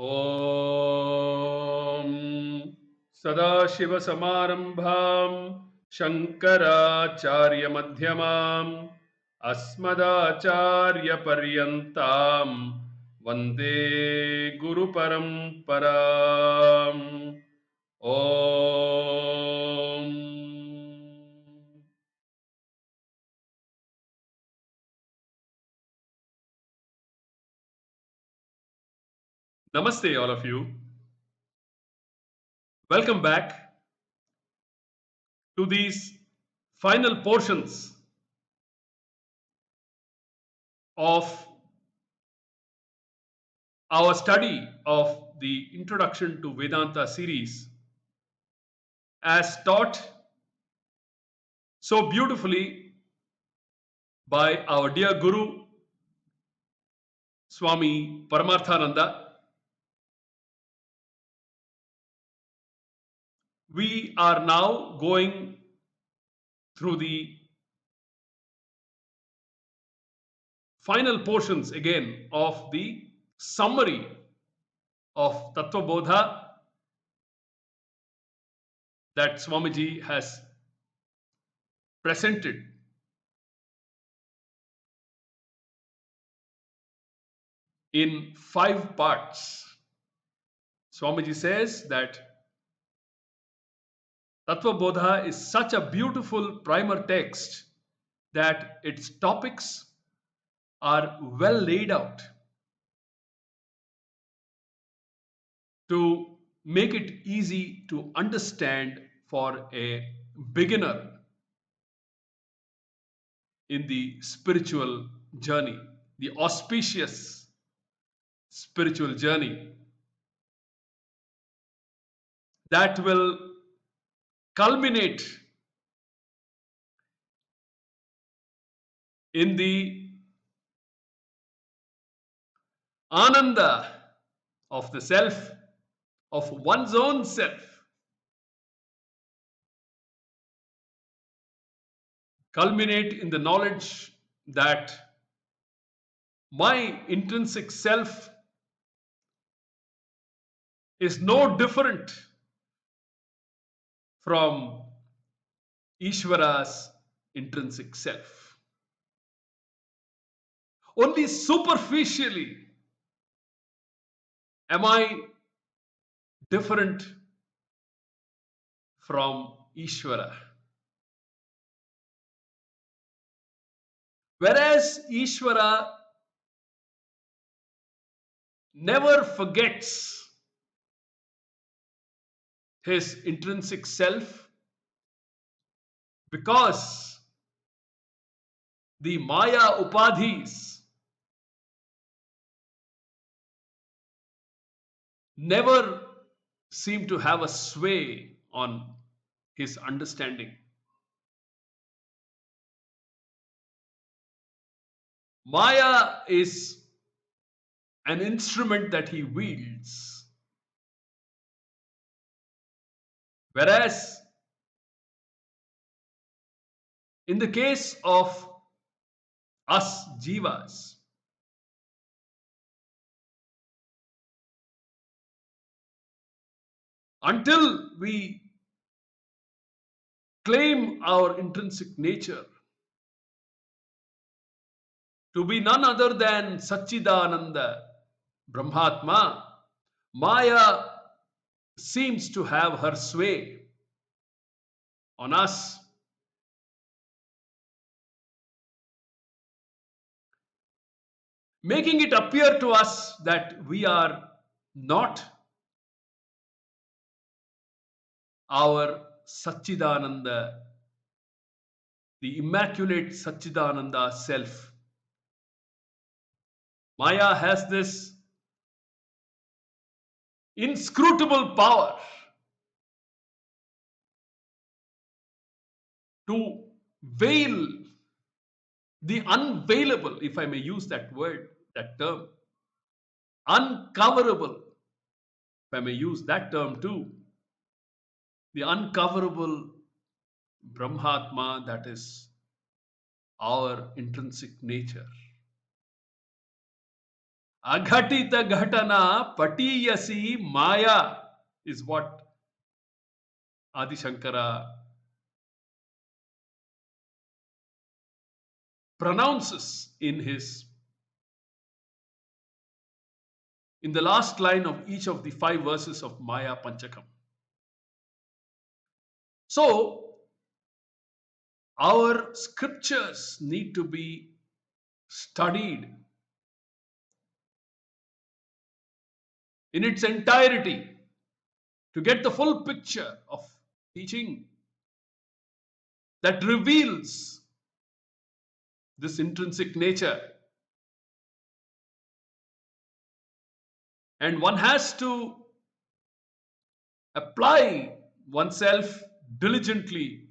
ॐ सदाशिवसमारम्भां शङ्कराचार्यमध्यमाम् अस्मदाचार्यपर्यन्तां वन्दे गुरुपरम्पराम् ॐ Namaste, all of you. Welcome back to these final portions of our study of the Introduction to Vedanta series, as taught so beautifully by our dear Guru, Swami Paramarthananda. We are now going through the final portions again of the summary of Tattvabodha that Swamiji has presented in 5 parts. Swamiji says that Tattvabodha is such a beautiful primer text that its topics are well laid out to make it easy to understand for a beginner in the spiritual journey, the auspicious spiritual journey that will culminate in the ananda of the self, of one's own self, culminate in the knowledge that my intrinsic self is no different from Ishvara's intrinsic self. Only superficially am I different from Ishvara. Whereas Ishvara never forgets his intrinsic self, because the Maya Upadhis never seem to have a sway on his understanding. Maya is an instrument that he wields, whereas in the case of us jivas, until we claim our intrinsic nature to be none other than Satchidananda Brahmatma, Maya seems to have her sway on us. Making it appear to us that we are not our Satchidananda, the immaculate Satchidananda self. Maya has this inscrutable power to veil the unveilable, if I may use that word, that term, uncoverable, if I may use that term too, the uncoverable Brahmatma that is our intrinsic nature. Aghatita ghatana patiyasi maya is what Adi Shankara pronounces in the last line of each of the 5 verses of Maya Panchakam. So, our scriptures need to be studied in its entirety to get the full picture of teaching that reveals this intrinsic nature. And one has to apply oneself diligently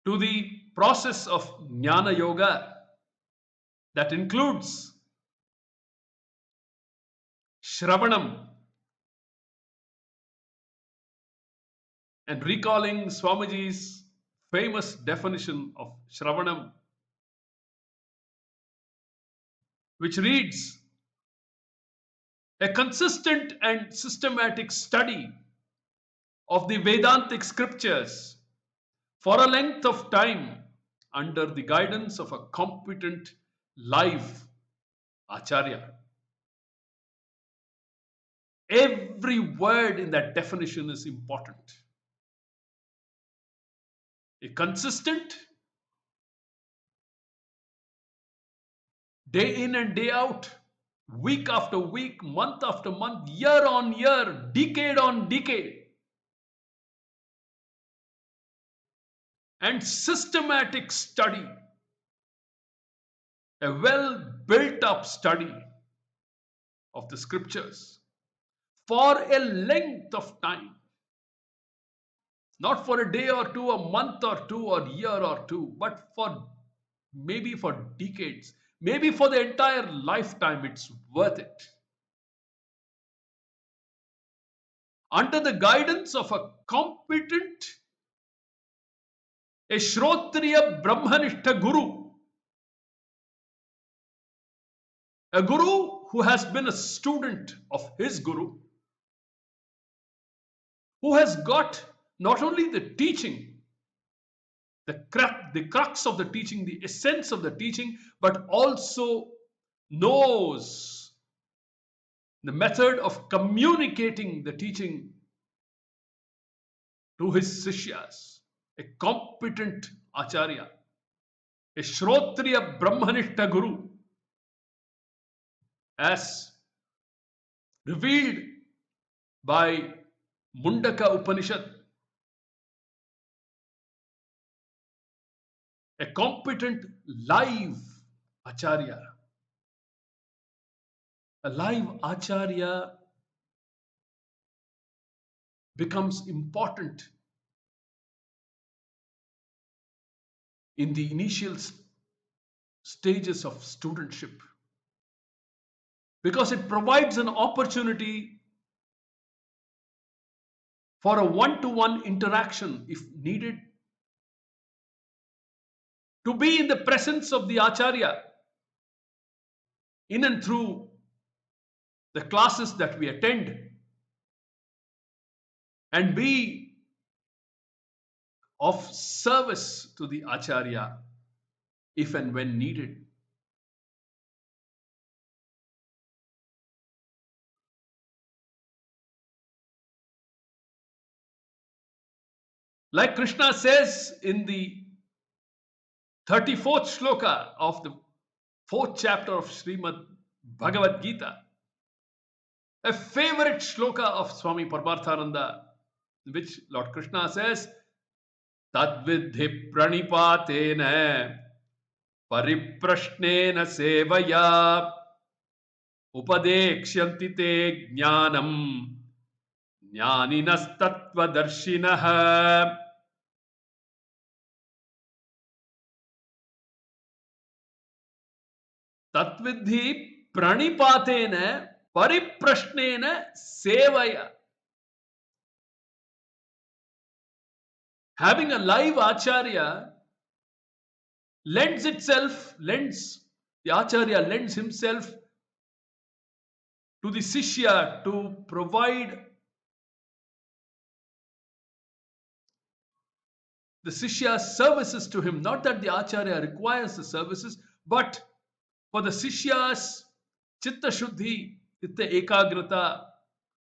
to the process of Jnana Yoga that includes Shravanam. And recalling Swamiji's famous definition of Shravanam, which reads, a consistent and systematic study of the Vedantic scriptures for a length of time under the guidance of a competent live Acharya. Every word in that definition is important. A consistent, day in and day out, week after week, month after month, year on year, decade on decade, and systematic study, a well built up study of the scriptures for a length of time, not for a day or two, a month or two, or year or two, but maybe for decades, maybe for the entire lifetime. It's worth it. Under the guidance of a competent, a Shrotriya Brahmanishta Guru, a Guru who has been a student of his Guru, who has got not only the teaching, the crux of the teaching, the essence of the teaching, but also knows the method of communicating the teaching to his Sishyas, a competent Acharya, a Shrotriya Brahmanishta Guru, as revealed by Mundaka Upanishad, a competent live Acharya. A live Acharya becomes important in the initial stages of studentship because it provides an opportunity for a one-to-one interaction if needed, to be in the presence of the Acharya in and through the classes that we attend, and be of service to the Acharya if and when needed. Like Krishna says in the 34th shloka of the 4th chapter of Srimad Bhagavad Gita, a favorite shloka of Swami Paramarthananda, in which Lord Krishna says, Tadvidhi pranipatena pariprashnena sevaya upadekshyanti te jnanam jnaninas tattvadarshinaha. Tatvidhi pranipatena pariprashnena sevaya. Having a live Acharya the Acharya lends himself to the Sishya to provide the Sishya's services to him. Not that the Acharya requires the services, but for the Sishya's Chitta Shuddhi, Chitta Ekagrata,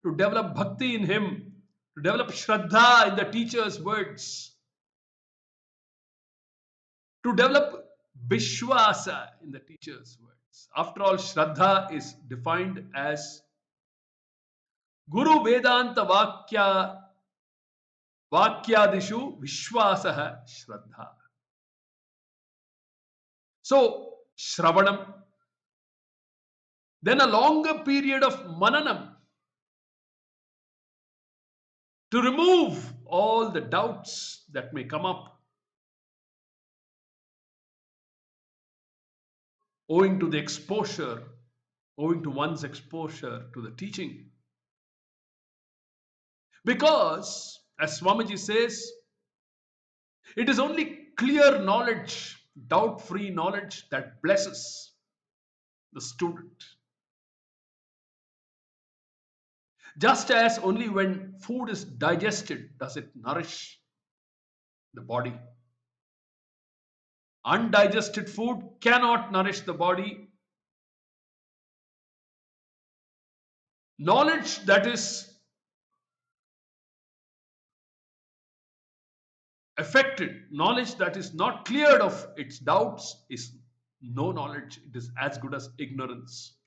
to develop bhakti in him, to develop Shraddha in the teacher's words, to develop Vishwasa in the teacher's words. After all, Shraddha is defined as Guru Vedanta Vakyadishu Vishwasaha Shraddha. So, Shravanam, then a longer period of Mananam to remove all the doubts that may come up owing to one's exposure to the teaching. Because, as Swamiji says, it is only clear knowledge, doubt-free knowledge, that blesses the student. Just as only when food is digested does it nourish the body. Undigested food cannot nourish the body. Knowledge that is affected, knowledge that is not cleared of its doubts is no knowledge. It is as good as ignorance.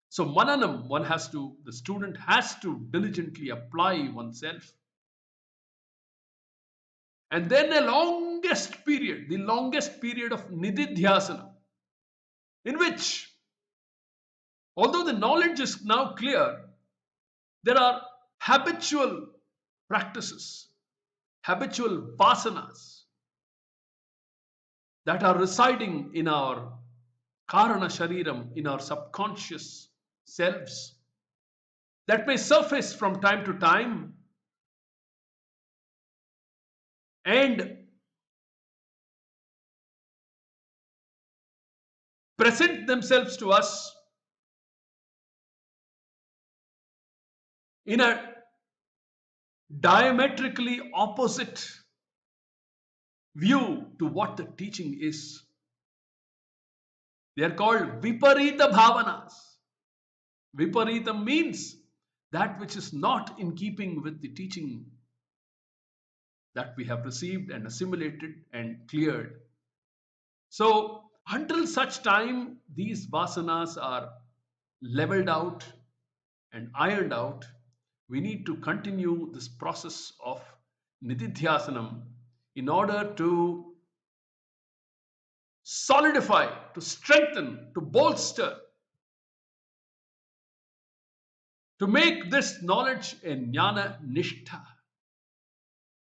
So Mananam, the student has to diligently apply oneself. And then the longest period of Nididhyasana, in which, although the knowledge is now clear, there are habitual practices, habitual vasanas that are residing in our Karana Shariram, in our subconscious selves, that may surface from time to time and present themselves to us in a diametrically opposite view to what the teaching is. They are called Viparita Bhavanas. Viparita means that which is not in keeping with the teaching that we have received and assimilated and cleared. So, until such time these vasanas are leveled out and ironed out, we need to continue this process of Nididhyasanam in order to solidify, to strengthen, to bolster, to make this knowledge a jnana nishtha.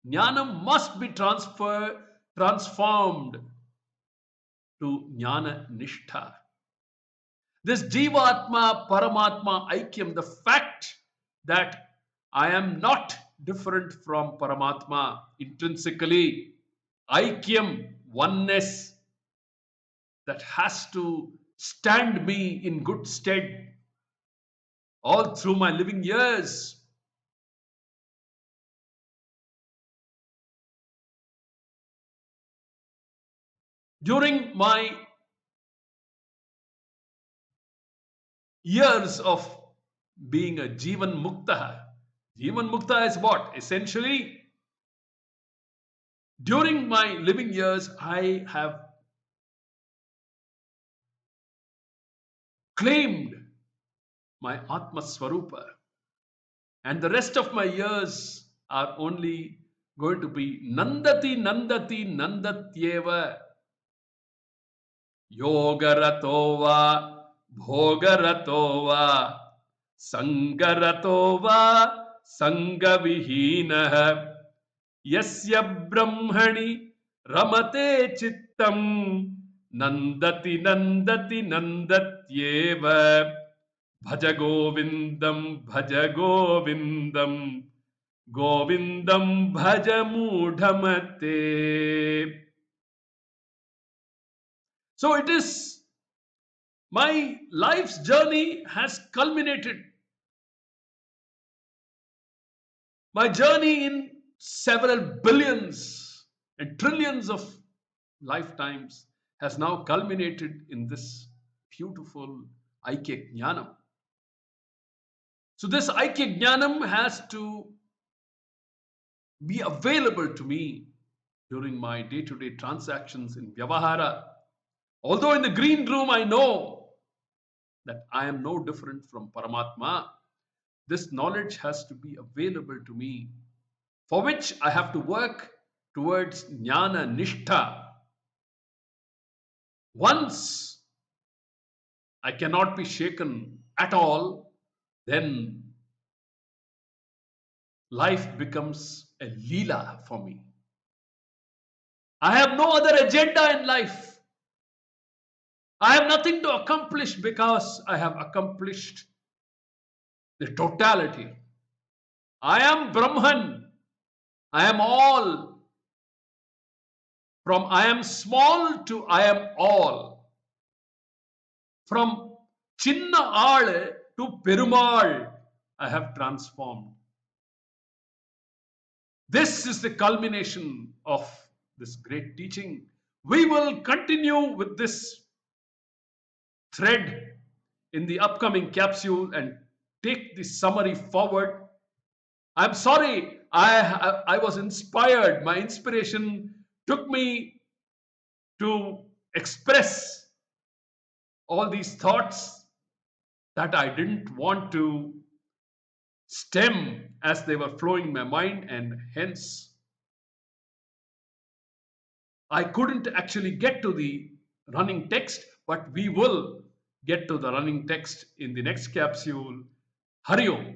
Jnana must be transformed to jnana nishtha. This Jivatma Paramatma Aikyam, the fact that I am not different from Paramatma intrinsically, Aikyam, oneness, that has to stand me in good stead all through my living years. During my years of being a Jivan Mukta. Jivan Mukta is what? Essentially, during my living years, I have claimed my Atma Swarupa, and the rest of my years are only going to be Nandati, Nandati, Nandatyeva, Yogaratova, Bhogaratova, Sangaratova, Sangavihina, Yasya Brahmani Ramate Chittam, Nandati, Nandati, Nandatyeva, Bhaja Govindam, Bhaja Govindam, Govindam Bhaja Mudhamate. So it is, my life's journey has culminated. My journey in several billions and trillions of lifetimes has now culminated in this beautiful Aikya Jnanam. So this Aikya Jnanam has to be available to me during my day-to-day transactions in Vyavahara. Although in the green room I know that I am no different from Paramatma, this knowledge has to be available to me, for which I have to work towards Jnana Nishtha. Once I cannot be shaken at all, then life becomes a leela for me. I have no other agenda in life. I have nothing to accomplish because I have accomplished the totality. I am Brahman. I am all. From I am small to I am all. From Chinna Aale to Perumal, I have transformed. This is the culmination of this great teaching. We will continue with this thread in the upcoming capsule and take the summary forward. I'm sorry, I was inspired. My inspiration took me to express all these thoughts that I didn't want to stem as they were flowing in my mind, and hence I couldn't actually get to the running text, but we will get to the running text in the next capsule. Hari Om.